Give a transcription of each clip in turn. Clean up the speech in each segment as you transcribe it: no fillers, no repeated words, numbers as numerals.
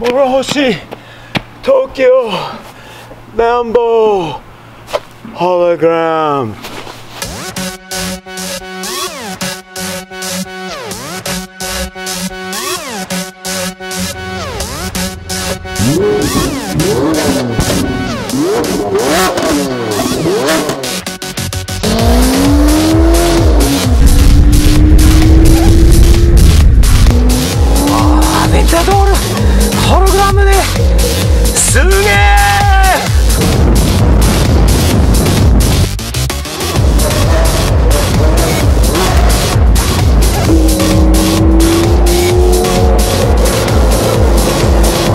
諸星、東京、なんぼ、ホログラム。メタドールホログラムですげえ。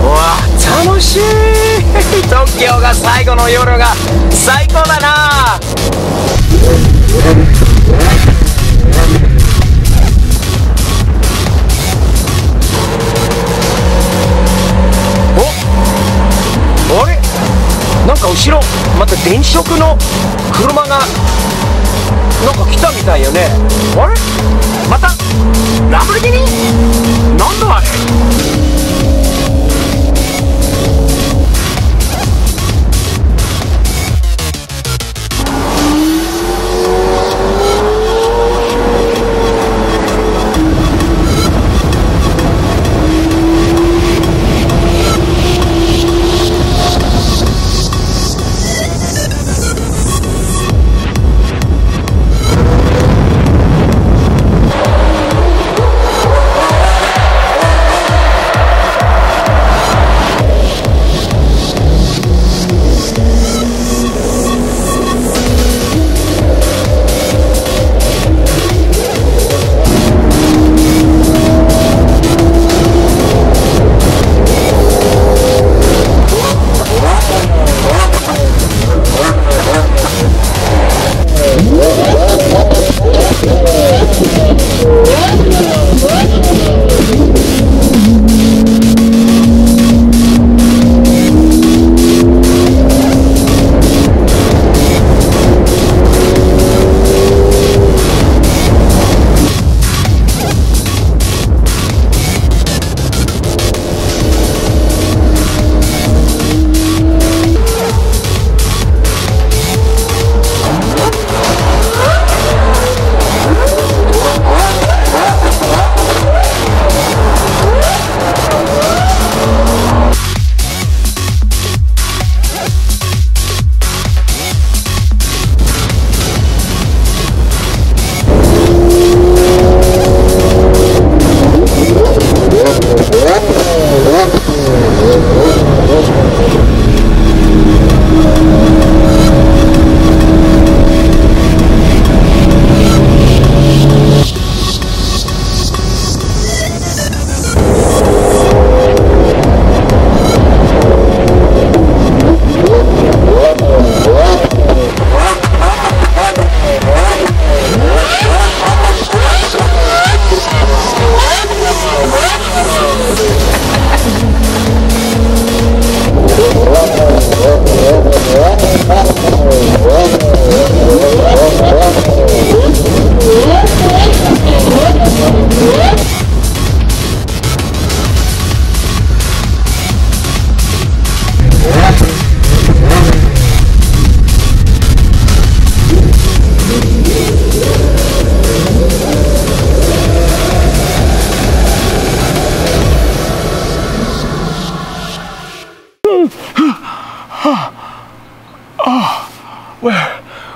うわ楽しい。東京が最後の夜が最高だな。お、あれなんか後ろまた電飾の車がなんか来たみたいよね。あれまたランボルギーニなんだあれ。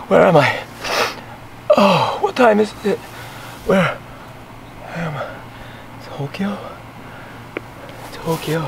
Where am I? Oh, what time is it? Where am I? Tokyo? Tokyo.